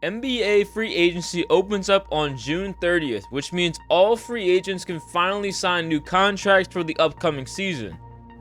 NBA free agency opens up on June 30th, which means all free agents can finally sign new contracts for the upcoming season.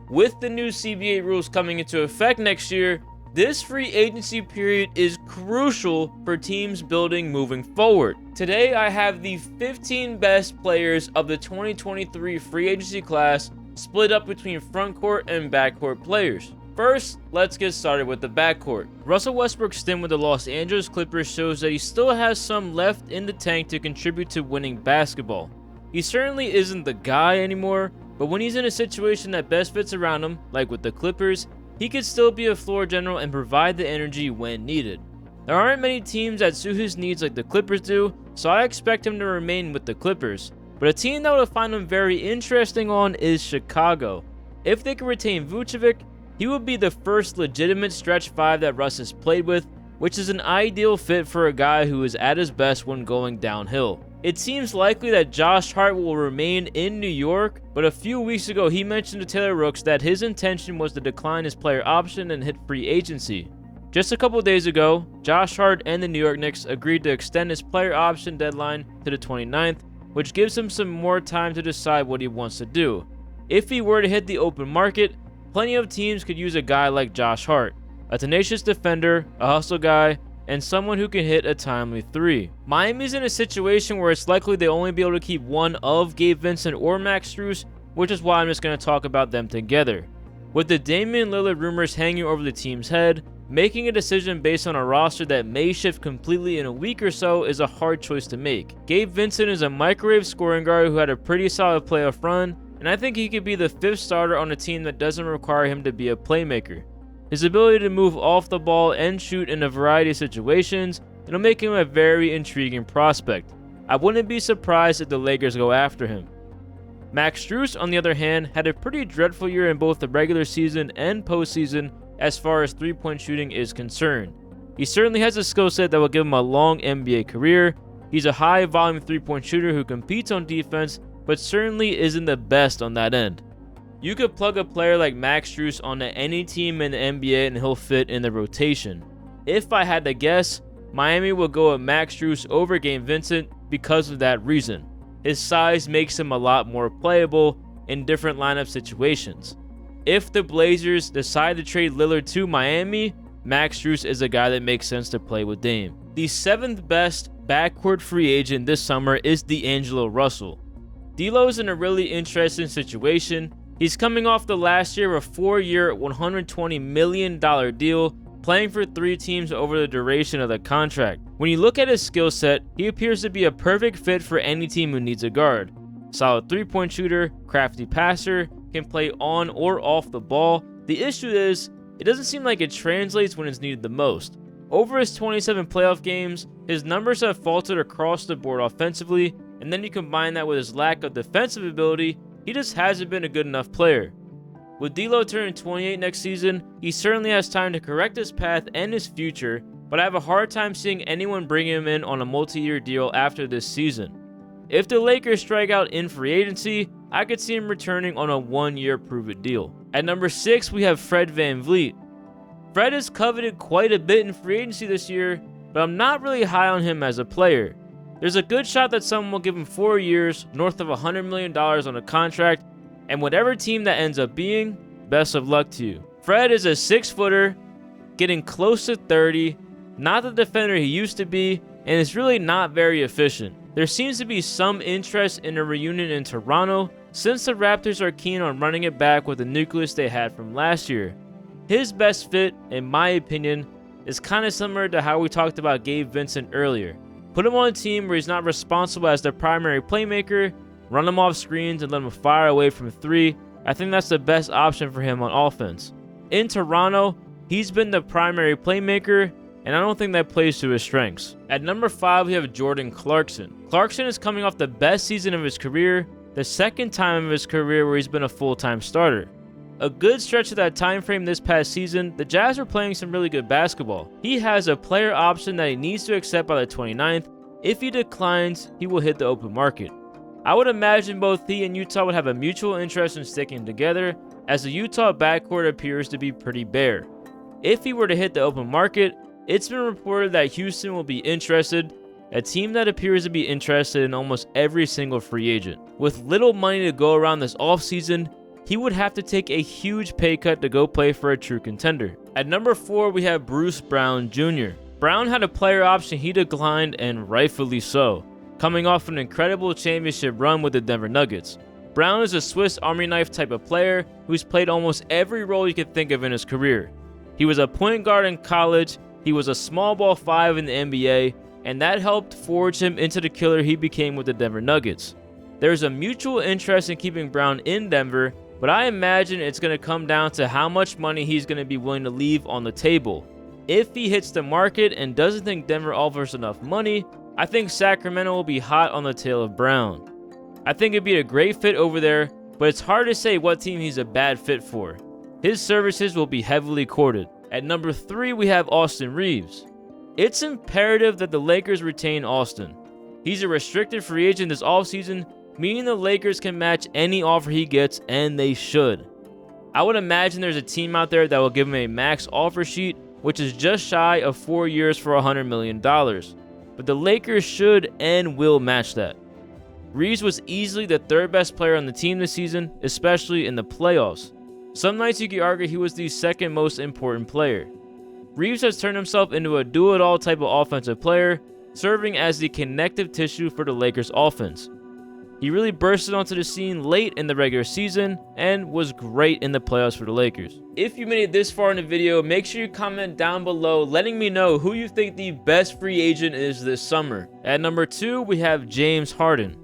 With the new CBA rules coming into effect next year, this free agency period is crucial for teams building moving forward. Today I have the 15 best players of the 2023 free agency class split up between frontcourt and backcourt players. First, let's get started with the backcourt. Russell Westbrook's stint with the Los Angeles Clippers shows that he still has some left in the tank to contribute to winning basketball. He certainly isn't the guy anymore, but when he's in a situation that best fits around him, like with the Clippers, he could still be a floor general and provide the energy when needed. There aren't many teams that suit his needs like the Clippers do, so I expect him to remain with the Clippers. But a team that would find him very interesting on is Chicago. If they can retain VUCEVIC, he would be the first legitimate stretch 5 that Russ has played with, which is an ideal fit for a guy who is at his best when going downhill. It seems likely that Josh Hart will remain in New York, but a few weeks ago he mentioned to Taylor Rooks that his intention was to decline his player option and hit free agency. Just a couple days ago, Josh Hart and the New York Knicks agreed to extend his player option deadline to the 29th, which gives him some more time to decide what he wants to do. If he were to hit the open market, plenty of teams could use a guy like Josh Hart, a tenacious defender, a hustle guy, and someone who can hit a timely 3. Miami's in a situation where it's likely they'll only be able to keep one of GABE, VINCENT, or Max Strus, which is why I'm just going to talk about them together. With the Damian Lillard rumors hanging over the team's head, making a decision based on a roster that may shift completely in a week or so is a hard choice to make. GABE VINCENT is a microwave scoring guard who had a pretty solid playoff run, and I think he could be the 5th starter on a team that doesn't require him to be a playmaker. His ability to move off the ball and shoot in a variety of situations, it'll make him a very intriguing prospect. I wouldn't be surprised if the Lakers go after him. Max Strus, on the other hand, had a pretty dreadful year in both the regular season and postseason as far as three-point shooting is concerned. He certainly has a skill set that will give him a long NBA career. He's a high-volume three-point shooter who competes on defense, but certainly isn't the best on that end. You could plug a player like Max Strus onto any team in the NBA and he'll fit in the rotation. If I had to guess, Miami will go with Max Strus over GABE VINCENT because of that reason. His size makes him a lot more playable in different lineup situations. If the Blazers decide to trade Lillard to Miami, Max Strus is a guy that makes sense to play with Dame. The 7th best backcourt free agent this summer is D'Angelo Russell. D'Lo's in a really interesting situation. He's coming off the last year of a 4-year, $120 million deal, playing for 3 teams over the duration of the contract. When you look at his skill set, he appears to be a perfect fit for any team who needs a guard. Solid three-point shooter, crafty passer, can play on or off the ball. The issue is, it doesn't seem like it translates when it's needed the most. Over his 27 playoff games, his numbers have faltered across the board offensively, and then you combine that with his lack of defensive ability, he just hasn't been a good enough player. With D'Lo turning 28 next season, he certainly has time to correct his path and his future, but I have a hard time seeing anyone bring him in on a multi-year deal after this season. If the Lakers strike out in free agency, I could see him returning on a 1-year prove-it deal. At number 6, we have Fred VanVleet. Fred is coveted quite a bit in free agency this year, but I'm not really high on him as a player. There's a good shot that someone will give him 4 years, north of $100 million on a contract, and whatever team that ends up being, best of luck to you. Fred is a 6-footer, getting close to 30, not the defender he used to be, and is really not very efficient. There seems to be some interest in a reunion in Toronto, since the Raptors are keen on running it back with the nucleus they had from last year. His best fit, in my opinion, is kind of similar to how we talked about GABE VINCENT earlier. Put him on a team where he's not responsible as the primary playmaker, run him off screens and let him fire away from 3. I think that's the best option for him on offense. In Toronto, he's been the primary playmaker, and I don't think that plays to his strengths. At number 5, we have Jordan Clarkson. Clarkson is coming off the best season of his career, the 2nd time of his career where he's been a full-time starter. A good stretch of that time frame this past season, the Jazz were playing some really good basketball. He has a player option that he needs to accept by the 29th. If he declines, he will hit the open market. I would imagine both he and Utah would have a mutual interest in sticking together, as the Utah backcourt appears to be pretty bare. If he were to hit the open market, It's been reported that Houston will be interested, a team that appears to be interested in almost every single free agent. With little money to go around this offseason, he would have to take a huge pay cut to go play for a true contender. At number 4, we have Bruce Brown Jr. Brown had a player option he declined, and rightfully so, coming off an incredible championship run with the Denver Nuggets. Brown is a Swiss Army knife type of player who's played almost every role you could think of in his career. He was a point guard in college, he was a small ball 5 in the NBA, and that helped forge him into the killer he became with the Denver Nuggets. There's a mutual interest in keeping Brown in Denver, but I imagine it's going to come down to how much money he's going to be willing to leave on the table. If he hits the market and doesn't think Denver offers enough money, I think Sacramento will be hot on the tail of Brown. I think it'd be a great fit over there, but it's hard to say what team he's a bad fit for. His services will be heavily courted. At number 3, we have Austin Reaves. It's imperative that the Lakers retain Austin. He's a restricted free agent this offseason, meaning the Lakers can match any offer he gets, and they should. I would imagine there's a team out there that will give him a max offer sheet, which is just shy of 4 years for $100 million. But the Lakers should and will match that. Reaves was easily the 3rd best player on the team this season, especially in the playoffs. Some nights you could argue he was the 2nd most important player. Reaves has turned himself into a do-it-all type of offensive player, serving as the connective tissue for the Lakers offense. He really bursted onto the scene late in the regular season and was great in the playoffs for the Lakers. If you made it this far in the video, make sure you comment down below letting me know who you think the best free agent is this summer. At number 2, we have James Harden.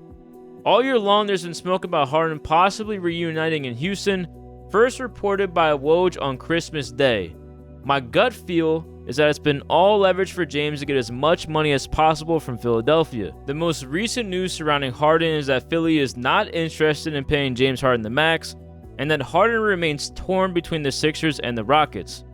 All year long, there's been smoke about Harden possibly reuniting in Houston, first reported by Woj on Christmas Day. My gut feel is that it's been all leverage for James to get as much money as possible from Philadelphia. The most recent news surrounding Harden is that Philly is not interested in paying James Harden the max, and that Harden remains torn between the Sixers and the Rockets.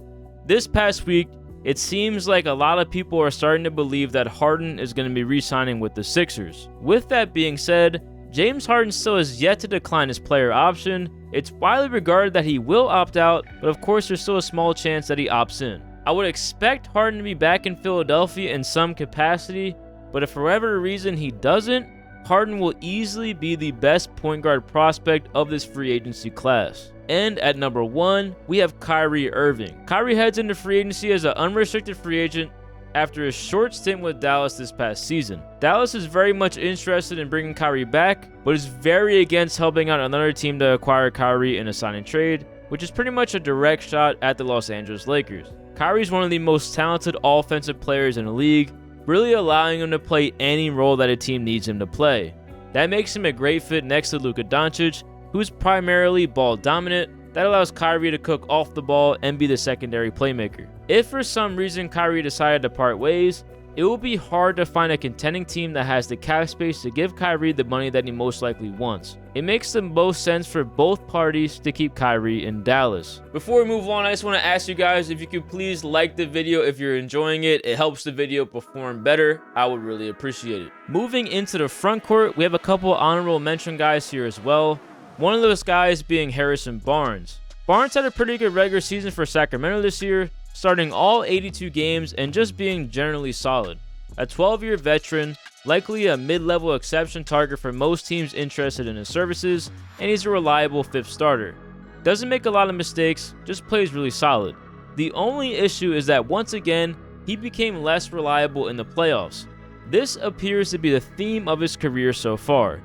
This past week, it seems like a lot of people are starting to believe that Harden is going to be re-signing with the Sixers. With that being said, James Harden still has yet to decline his player option. It's widely regarded that he will opt out, but of course there's still a small chance that he opts in. I would expect Harden to be back in Philadelphia in some capacity, but if for whatever reason he doesn't, Harden will easily be the best point guard prospect of this free agency class. And at number 1, we have Kyrie Irving. Kyrie heads into free agency as an unrestricted free agent after a short stint with Dallas this past season. Dallas is very much interested in bringing Kyrie back, but is very against helping out another team to acquire Kyrie in a sign and trade, which is pretty much a direct shot at the Los Angeles Lakers. Kyrie is one of the most talented offensive players in the league, really allowing him to play any role that a team needs him to play. That makes him a great fit next to Luka Doncic, who's primarily ball dominant. That allows Kyrie to cook off the ball and be the secondary playmaker. If for some reason Kyrie decided to part ways, it will be hard to find a contending team that has the cap space to give Kyrie the money that he most likely wants. It makes the most sense for both parties to keep Kyrie in Dallas. Before we move on, I just want to ask you guys if you could please like the video if you're enjoying it. It helps the video perform better. I would really appreciate it. Moving into the front court, we have a couple honorable mention guys here as well. One of those guys being Harrison Barnes. Barnes had a pretty good regular season for Sacramento this year, starting all 82 games and just being generally solid. A 12-year veteran, likely a mid-level exception target for most teams interested in his services, and he's a reliable 5th starter. Doesn't make a lot of mistakes, just plays really solid. The only issue is that once again, he became less reliable in the playoffs. This appears to be the theme of his career so far.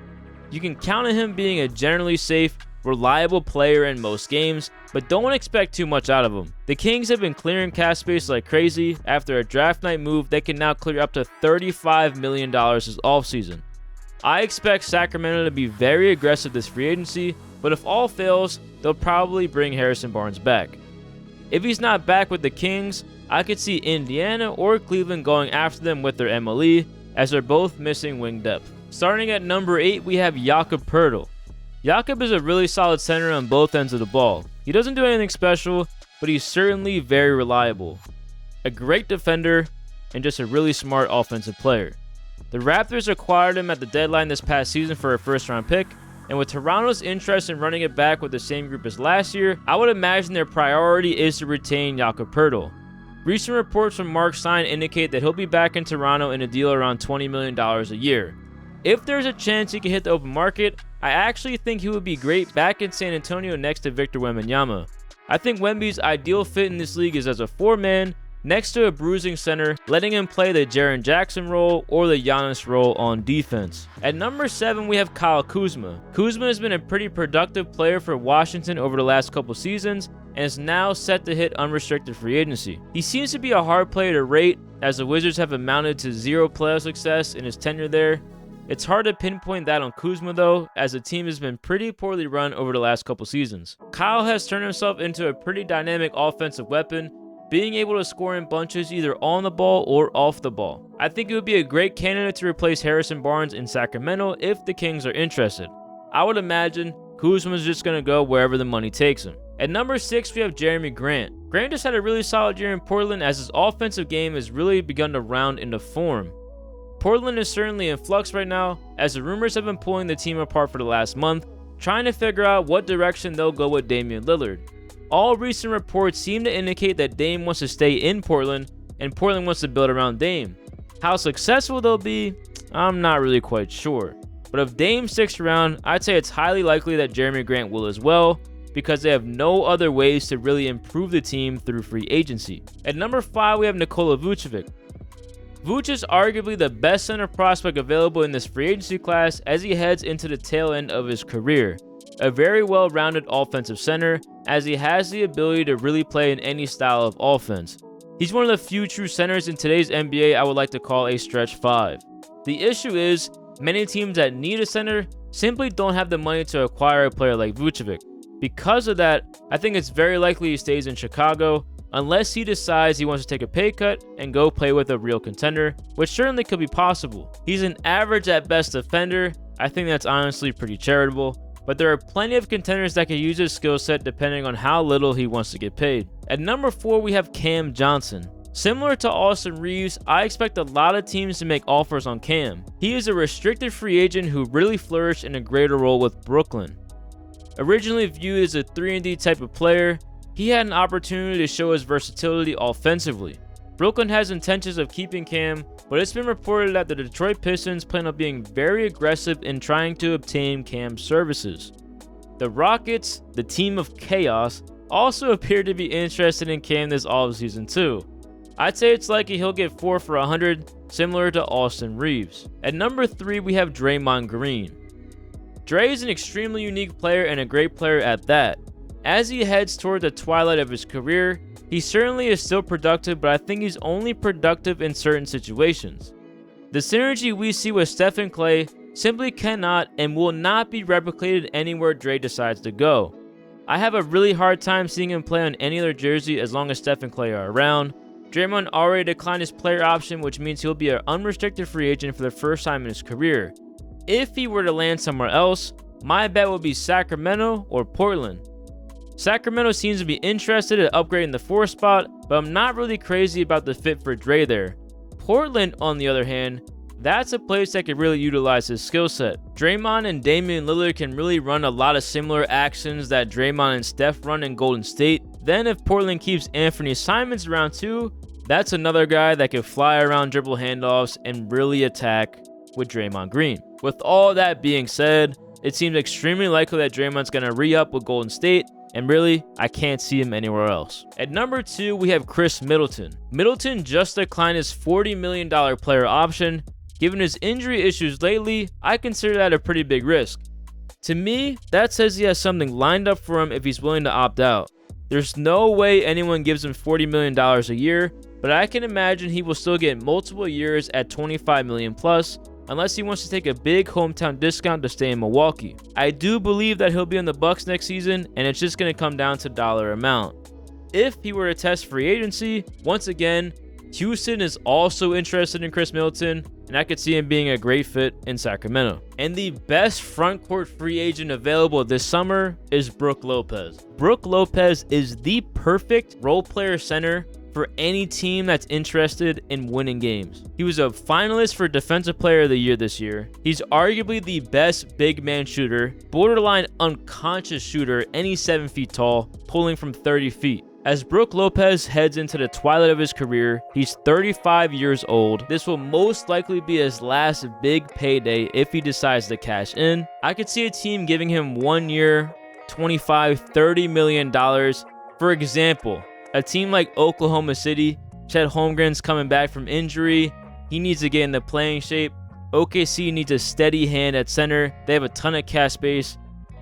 You can count on him being a generally safe, reliable player in most games, but don't expect too much out of him. The Kings have been clearing cap space like crazy after a draft night move that can now clear up to $35 million this offseason. I expect Sacramento to be very aggressive this free agency, but if all fails, they'll probably bring Harrison Barnes back. If he's not back with the Kings, I could see Indiana or Cleveland going after them with their MLE, as they're both missing wing depth. Starting at number 8, we have Jakob Poeltl. Jakob is a really solid center on both ends of the ball. He doesn't do anything special, but he's certainly very reliable. A great defender, and just a really smart offensive player. The Raptors acquired him at the deadline this past season for a first-round pick, and with Toronto's interest in running it back with the same group as last year, I would imagine their priority is to retain Jakob Poeltl. Recent reports from Mark Stein indicate that he'll be back in Toronto in a deal around $20 million a year. If there's a chance he can hit the open market, I actually think he would be great back in San Antonio next to Victor Wembanyama. I think Wemby's ideal fit in this league is as a 4-man next to a bruising center, letting him play the Jaren Jackson role or the Giannis role on defense. At number 7, we have Kyle Kuzma. Kuzma has been a pretty productive player for Washington over the last couple seasons and is now set to hit unrestricted free agency. He seems to be a hard player to rate, as the Wizards have amounted to 0 playoff success in his tenure there. It's hard to pinpoint that on Kuzma though, as the team has been pretty poorly run over the last couple seasons. Kyle has turned himself into a pretty dynamic offensive weapon, being able to score in bunches either on the ball or off the ball. I think it would be a great candidate to replace Harrison Barnes in Sacramento if the Kings are interested. I would imagine Kuzma's just going to go wherever the money takes him. At number 6, we have Jerami Grant. Grant just had a really solid year in Portland, as his offensive game has really begun to round into form. Portland is certainly in flux right now, as the rumors have been pulling the team apart for the last month, trying to figure out what direction they'll go with Damian Lillard. All recent reports seem to indicate that Dame wants to stay in Portland, and Portland wants to build around Dame. How successful they'll be, I'm not really quite sure. But if Dame sticks around, I'd say it's highly likely that Jerami Grant will as well, because they have no other ways to really improve the team through free agency. At number 5, we have NIKOLA VUCEVIC. Vooch is arguably the best center prospect available in this free agency class as he heads into the tail end of his career. A very well-rounded offensive center, as he has the ability to really play in any style of offense. He's one of the few true centers in today's NBA I would like to call a stretch 5. The issue is, many teams that need a center simply don't have the money to acquire a player like Vucevic. Because of that, I think it's very likely he stays in Chicago, unless he decides he wants to take a pay cut and go play with a real contender, which certainly could be possible. He's an average at best defender. I think that's honestly pretty charitable, but there are plenty of contenders that can use his skill set depending on how little he wants to get paid. At number 4, we have Cam Johnson. Similar to Austin Reaves, I expect a lot of teams to make offers on Cam. He is a restricted free agent who really flourished in a greater role with Brooklyn. Originally viewed as a 3-and-D type of player, he had an opportunity to show his versatility offensively. Brooklyn has intentions of keeping Cam, but it's been reported that the Detroit Pistons plan on being very aggressive in trying to obtain Cam's services. The Rockets, the team of chaos, also appear to be interested in Cam this offseason too. I'd say it's likely he'll get 4 for $100, similar to Austin Reaves. At number 3, we have Draymond Green. Dre is an extremely unique player and a great player at that. As he heads toward the twilight of his career, he certainly is still productive, but I think he's only productive in certain situations. The synergy we see with Steph and Klay simply cannot and will not be replicated anywhere Dre decides to go. I have a really hard time seeing him play on any other jersey as long as Steph and Klay are around. Draymond already declined his player option, which means he'll be an unrestricted free agent for the first time in his career. If he were to land somewhere else, my bet would be Sacramento or Portland. Sacramento seems to be interested in upgrading the 4 spot, but I'm not really crazy about the fit for Dre there. Portland, on the other hand, that's a place that could really utilize his skill set. Draymond and Damian Lillard can really run a lot of similar actions that Draymond and Steph run in Golden State. Then if Portland keeps Anthony Simons around too, that's another guy that can fly around dribble handoffs and really attack with Draymond Green. With all that being said, it seems extremely likely that Draymond's going to re-up with Golden State, and really, I can't see him anywhere else. At number 2, we have Khris Middleton. Middleton just declined his $40 million player option. Given his injury issues lately, I consider that a pretty big risk. To me, that says he has something lined up for him if he's willing to opt out. There's no way anyone gives him $40 million a year, but I can imagine he will still get multiple years at $25 million plus, unless he wants to take a big hometown discount to stay in Milwaukee. I do believe that he'll be on the Bucks next season, and it's just going to come down to dollar amount. If he were to test free agency, once again, Houston is also interested in Khris Middleton, and I could see him being a great fit in Sacramento. And the best frontcourt free agent available this summer is Brook Lopez. Brook Lopez is the perfect role player center for any team that's interested in winning games. He was a finalist for Defensive Player of the Year this year. He's arguably the best big man shooter, borderline unconscious shooter, any 7 feet tall, pulling from 30 feet. As Brook Lopez heads into the twilight of his career, he's 35 years old. This will most likely be his last big payday if he decides to cash in. I could see a team giving him 1 year, $25–30 million. For example, a team like Oklahoma City, Chet Holmgren's coming back from injury. He needs to get into playing shape. OKC needs a steady hand at center. They have a ton of cap space.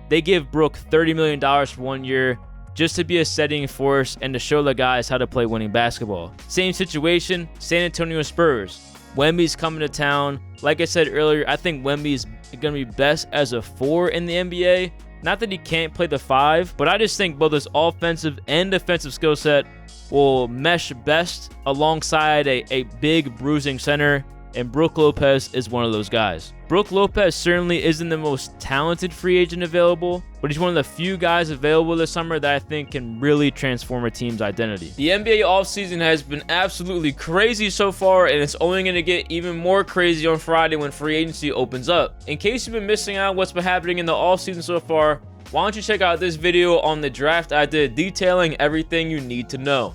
They give Brook $30 million for 1 year just to be a steadying force and to show the guys how to play winning basketball. Same situation, San Antonio Spurs. Wemby's coming to town. Like I said earlier, I think Wemby's going to be best as a 4 in the NBA. Not that he can't play the 5, but I just think both his offensive and defensive skill set will mesh best alongside a big bruising center, and Brook Lopez is one of those guys. Brook Lopez certainly isn't the most talented free agent available, but he's one of the few guys available this summer that I think can really transform a team's identity. The NBA offseason has been absolutely crazy so far, and it's only going to get even more crazy on Friday when free agency opens up. In case you've been missing out on what's been happening in the offseason so far, why don't you check out this video on the draft I did detailing everything you need to know.